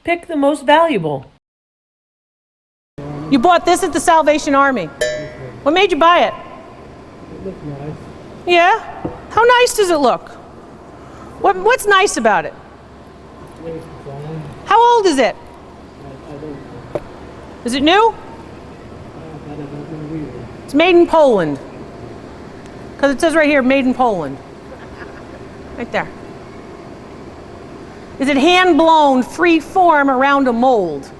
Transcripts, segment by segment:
Pick the most valuable. You bought this at the Salvation Army. What made you buy it? It looks nice. Yeah? How nice does it look? What's nice about it? It's fine. How old is it? I don't know. Is it new? I don't know. It's made in Poland. Because it says right here, made in Poland. Right there. Is it hand blown, free form around a mold?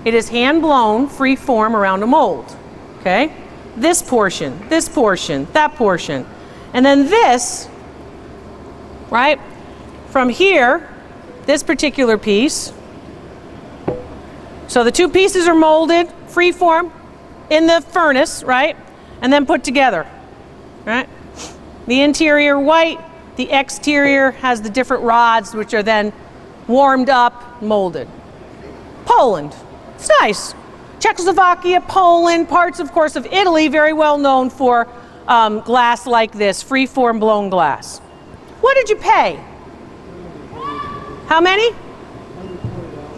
It is hand blown, free form around a mold. Okay? This portion, that portion. And then this, right? From here, this particular piece. So the two pieces are molded, free form, in the furnace, right? And then put together, right? The interior white, the exterior has the different rods, which are then warmed up, molded. Poland, it's nice. Czechoslovakia, Poland, parts, of course, of Italy, very well known for glass like this, free-form blown glass. What did you pay? How many?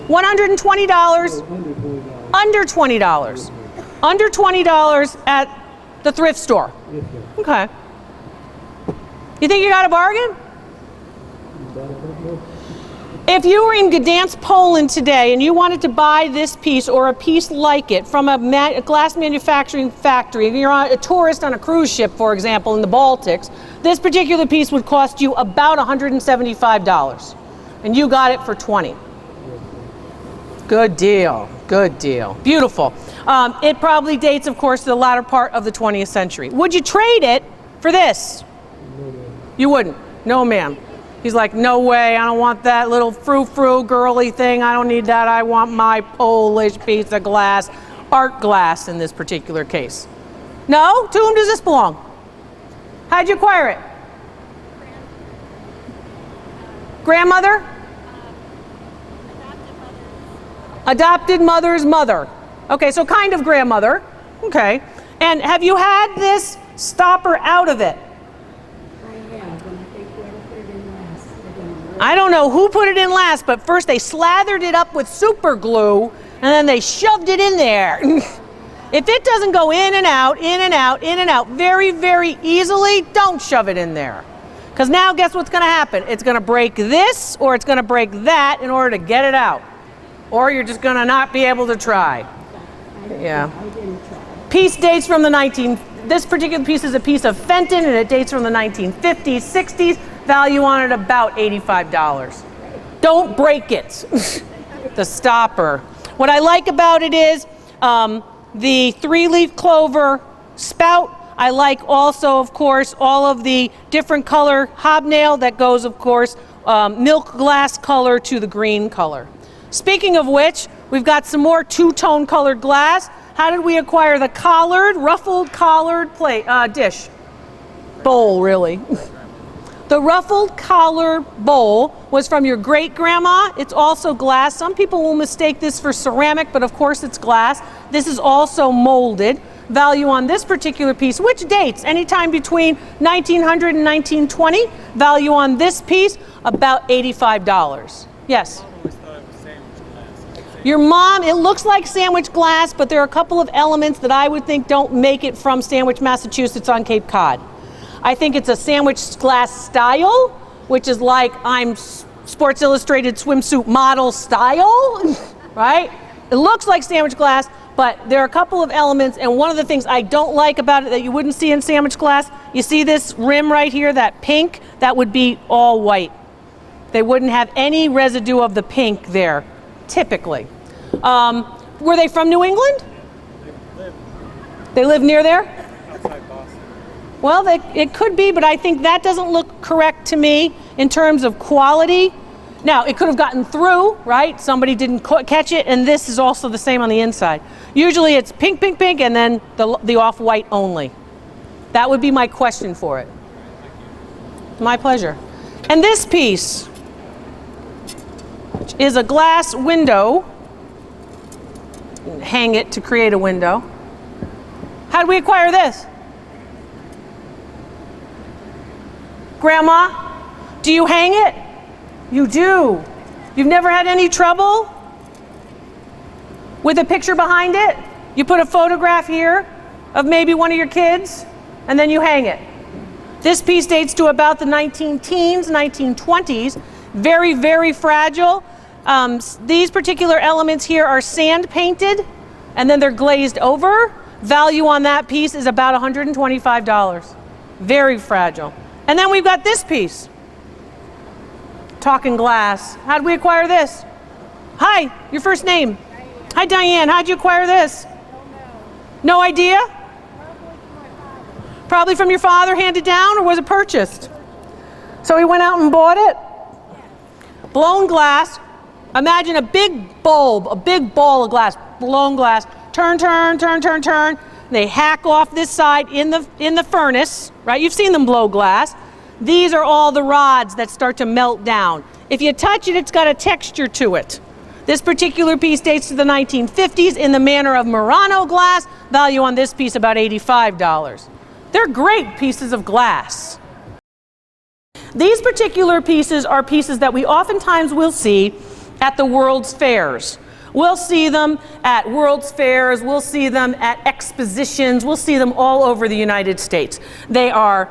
$120. Under $20. Under $20 at the thrift store. Okay. You think you got a bargain? If you were in Gdansk, Poland today and you wanted to buy this piece or a piece like it from a glass manufacturing factory, if you're a tourist on a cruise ship, for example, in the Baltics, this particular piece would cost you about $175. And you got it for $20. Good deal. Good deal. Beautiful. It probably dates, of course, to the latter part of the 20th century. Would you trade it for this? You wouldn't? No, ma'am. He's like, no way, I don't want that little frou-frou girly thing. I don't need that. I want my Polish piece of glass, art glass in this particular case. No? To whom does this belong? How'd you acquire it? Grandmother? Adopted mother's mother. Okay, so kind of grandmother. Okay. And have you had this stopper out of it? I don't know who put it in last, but first they slathered it up with super glue and then they shoved it in there. If it doesn't go in and out, in and out, in and out very, very easily, don't shove it in there. Because now guess what's going to happen? It's going to break this or it's going to break that in order to get it out. Or you're just going to not be able to try. Yeah. Piece dates from the this particular piece is a piece of Fenton and it dates from the 1950s, 60s. Value on it about $85. Don't break it. The stopper. What I like about it is the 3-leaf clover spout. I like also, of course, all of the different color hobnail that goes, of course, milk glass color to the green color. Speaking of which, we've got some more two-tone colored glass. How did we acquire the collared, ruffled collared plate, dish? Bowl, really. The ruffled collar bowl was from your great-grandma. It's also glass. Some people will mistake this for ceramic, but of course it's glass. This is also molded. Value on this particular piece, which dates anytime between 1900 and 1920. Value on this piece, about $85. Yes? Your mom, it looks like sandwich glass, but there are a couple of elements that I would think don't make it from Sandwich, Massachusetts on Cape Cod. I think it's a sandwich glass style, which is like I'm Sports Illustrated swimsuit model style, right? It looks like sandwich glass, but there are a couple of elements, and one of the things I don't like about it that you wouldn't see in sandwich glass, you see this rim right here, that pink, that would be all white. They wouldn't have any residue of the pink there, typically. Were they from New England? They live near there? Well, it could be, but I think that doesn't look correct to me in terms of quality. Now, it could have gotten through, right? Somebody didn't catch it, and this is also the same on the inside. Usually it's pink, pink, pink, and then the off-white only. That would be my question for it. My pleasure. And this piece, which is a glass window. Hang it to create a window. How did we acquire this? Grandma, do you hang it? You do. You've never had any trouble? with a picture behind it. You put a photograph here of maybe one of your kids, and then you hang it. This piece dates to about the 19-teens, 1920s. Very, very fragile. These particular elements here are sand painted, and then they're glazed over. Value on that piece is about $125. Very fragile. And then we've got this piece. Talking glass. How did we acquire this? Hi, your first name? Diane. Hi, Diane. How'd you acquire this? Don't know. No idea? Probably from my father. Probably from your father, handed down, or was it purchased? So he went out and bought it? Blown glass. Imagine a big bulb, a big ball of glass, blown glass. Turn, turn, turn, turn, turn. They hack off this side in the furnace, right? You've seen them blow glass. These are all the rods that start to melt down. If you touch it, it's got a texture to it. This particular piece dates to the 1950s in the manner of Murano glass. Value on this piece about $85. They're great pieces of glass. These particular pieces are pieces that we oftentimes will see at the World's Fairs. We'll see them at World's Fairs, we'll see them at expositions, we'll see them all over the United States. They are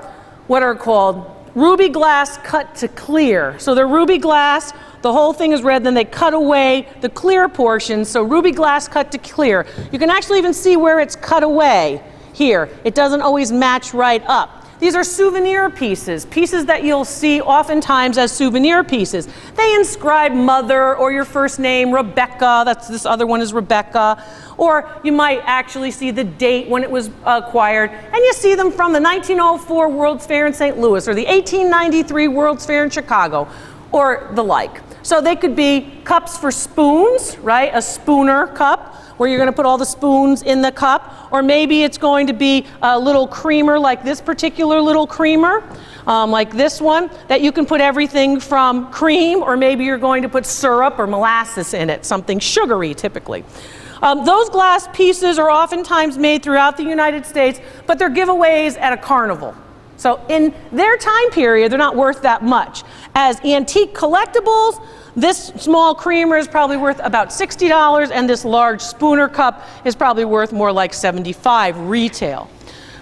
what are called ruby glass cut to clear. So they're ruby glass, the whole thing is red, then they cut away the clear portion, so ruby glass cut to clear. You can actually even see where it's cut away here. It doesn't always match right up. These are souvenir pieces, pieces that you'll see oftentimes as souvenir pieces. They inscribe mother or your first name, Rebecca, this other one is Rebecca, or you might actually see the date when it was acquired, and you see them from the 1904 World's Fair in St. Louis or the 1893 World's Fair in Chicago, or the like. So they could be cups for spoons, right? A spooner cup, where you're going to put all the spoons in the cup, or maybe it's going to be a little creamer like this particular little creamer, like this one, that you can put everything from cream, or maybe you're going to put syrup or molasses in it, something sugary typically. Those glass pieces are oftentimes made throughout the United States, but they're giveaways at a carnival. So in their time period, they're not worth that much. As antique collectibles, this small creamer is probably worth about $60, and this large spooner cup is probably worth more like $75 retail.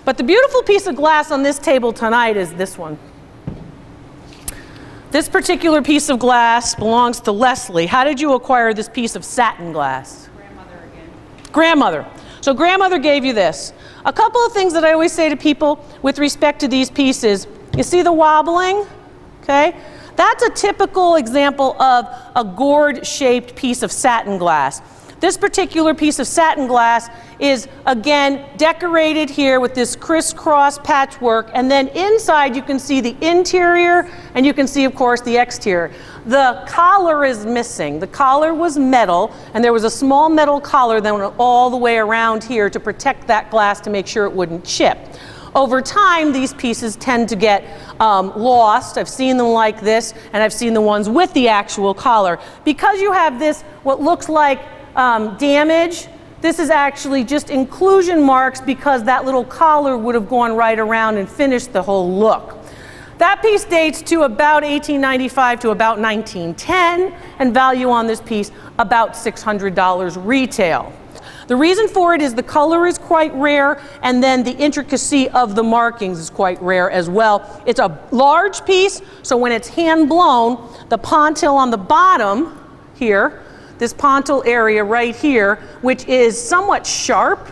But the beautiful piece of glass on this table tonight is this one. This particular piece of glass belongs to Leslie. How did you acquire this piece of satin glass? Grandmother again. Grandmother. So grandmother gave you this. A couple of things that I always say to people with respect to these pieces. You see the wobbling? Okay? That's a typical example of a gourd-shaped piece of satin glass. This particular piece of satin glass is, again, decorated here with this crisscross patchwork, and then inside you can see the interior, and you can see, of course, the exterior. The collar is missing. The collar was metal, and there was a small metal collar that went all the way around here to protect that glass to make sure it wouldn't chip. Over time, these pieces tend to get lost. I've seen them like this, and I've seen the ones with the actual collar. Because you have this, what looks like damage, this is actually just inclusion marks because that little collar would have gone right around and finished the whole look. That piece dates to about 1895 to about 1910, and value on this piece about $600 retail. The reason for it is the color is quite rare, and then the intricacy of the markings is quite rare as well. It's a large piece, so when it's hand blown, the pontil on the bottom here, this pontil area right here, which is somewhat sharp,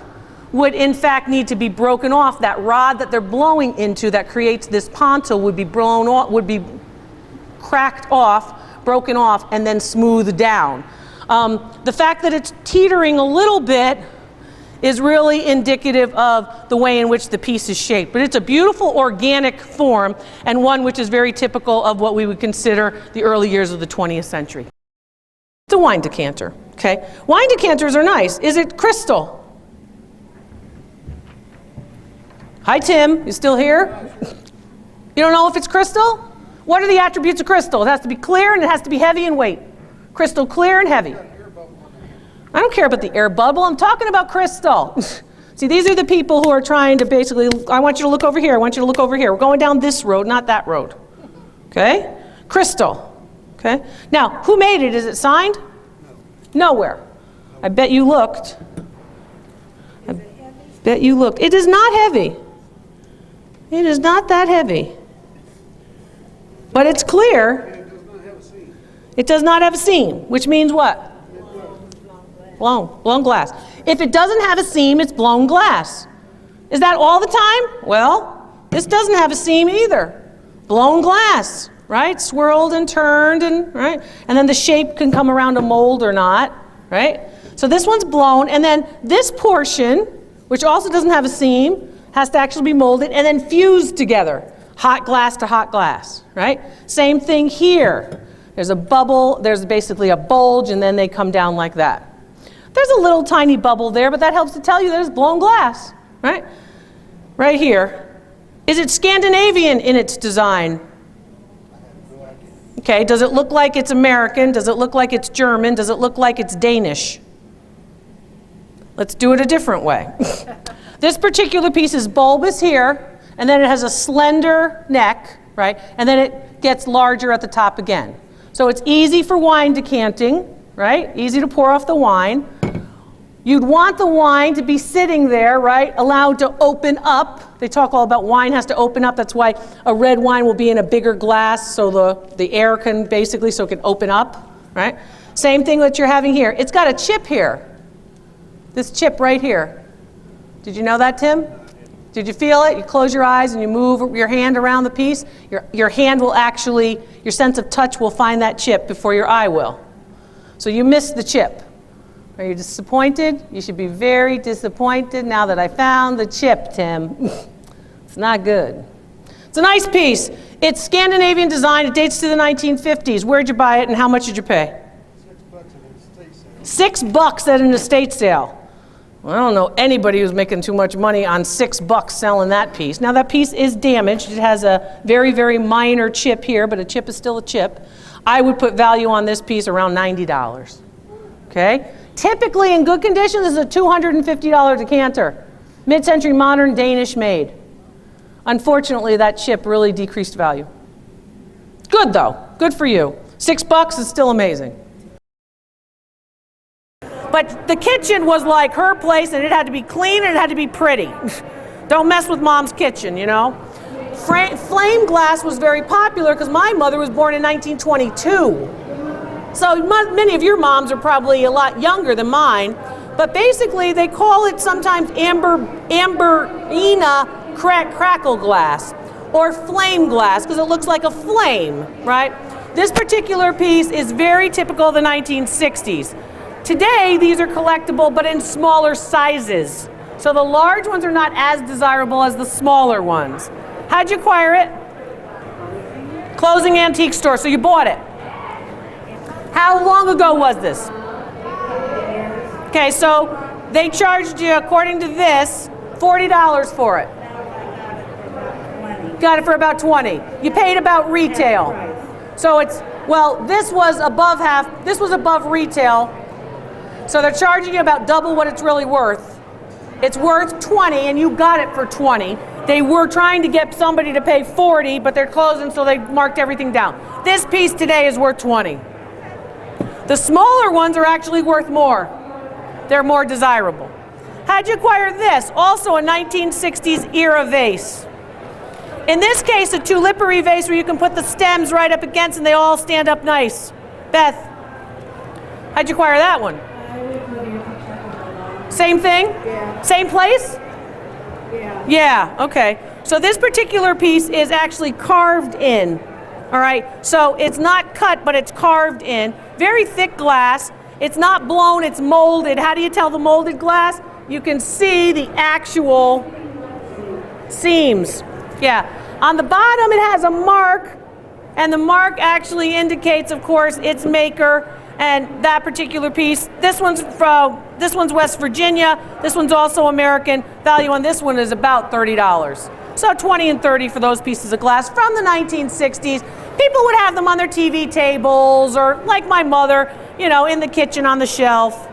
would in fact need to be broken off. That rod that they're blowing into that creates this pontil would be blown off, would be cracked off, broken off, and then smoothed down. The fact that it's teetering a little bit is really indicative of the way in which the piece is shaped. But it's a beautiful organic form, and one which is very typical of what we would consider the early years of the 20th century. It's a wine decanter, okay? Wine decanters are nice. Is it crystal? Hi, Tim. You still here? You don't know if it's crystal? What are the attributes of crystal? It has to be clear, and it has to be heavy in weight. Crystal clear and heavy. I don't care about the air bubble. I'm talking about crystal. See, these are the people who are trying to basically, I want you to look over here. I want you to look over here. We're going down this road, not that road. Okay? Crystal. Okay? Now, who made it? Is it signed? No. Nowhere. I bet you looked. I bet you looked. It is not heavy. It is not that heavy. But it's clear. It does not have a seam, which means what? Blown glass. If it doesn't have a seam, it's blown glass. Is that all the time? Well, this doesn't have a seam either. Blown glass, right? Swirled and turned, and right? And then the shape can come around a mold or not, right? So this one's blown, and then this portion, which also doesn't have a seam, has to actually be molded and then fused together. Hot glass to hot glass, right? Same thing here. There's a bubble, there's basically a bulge, and then they come down like that. There's a little tiny bubble there, but that helps to tell you there's blown glass, right? Right here. Is it Scandinavian in its design? Okay, does it look like it's American? Does it look like it's German? Does it look like it's Danish? Let's do it a different way. This particular piece is bulbous here, and then it has a slender neck, right? And then it gets larger at the top again. So it's easy for wine decanting, right? Easy to pour off the wine. You'd want the wine to be sitting there, right? Allowed to open up. They talk all about wine has to open up. That's why a red wine will be in a bigger glass so the air can basically, so it can open up, right? Same thing that you're having here. It's got a chip here. This chip right here. Did you know that, Tim? Did you feel it? You close your eyes and you move your hand around the piece. Your hand will actually, your sense of touch will find that chip before your eye will. So you missed the chip. Are you disappointed? You should be very disappointed now that I found the chip, Tim. It's not good. It's a nice piece. It's Scandinavian design. It dates to the 1950s. Where'd you buy it and how much did you pay? $6 at an estate sale. Well, I don't know anybody who's making too much money on $6 selling that piece. Now that piece is damaged. It has a very, very minor chip here, but a chip is still a chip. I would put value on this piece around $90. Okay? Typically in good condition, this is a $250 decanter. Mid-century modern Danish made. Unfortunately, that chip really decreased value. Good though, good for you. $6 is still amazing. But the kitchen was like her place, and it had to be clean and it had to be pretty. Don't mess with mom's kitchen, you know. Flame glass was very popular because my mother was born in 1922. So many of your moms are probably a lot younger than mine. But basically, they call it sometimes amberina crackle glass or flame glass because it looks like a flame, right? This particular piece is very typical of the 1960s. Today, these are collectible, but in smaller sizes. So the large ones are not as desirable as the smaller ones. How'd you acquire it? Closing antique store, so you bought it. How long ago was this? Okay, so they charged you, according to this, $40 for it. Got it for about 20. You paid about retail. So it's, well, this was above retail. So they're charging you about double what it's really worth. It's worth 20 and you got it for 20. They were trying to get somebody to pay 40, but they're closing, so they marked everything down. This piece today is worth 20. The smaller ones are actually worth more. They're more desirable. How'd you acquire this? Also a 1960s era vase. In this case, a tulipery vase where you can put the stems right up against and they all stand up nice. Beth, how'd you acquire that one? Same thing? Yeah. Same place? Yeah. Yeah, okay. So this particular piece is actually carved in, all right? So it's not cut, but it's carved in. Very thick glass. It's not blown, it's molded. How do you tell the molded glass? You can see the actual seams. Yeah. On the bottom, it has a mark, and the mark actually indicates, of course, its maker. And that particular piece, this one's West Virginia, this one's also American. Value on this one is about $30. So 20 and 30 for those pieces of glass from the 1960s. People would have them on their TV tables or, like my mother, you know, in the kitchen on the shelf.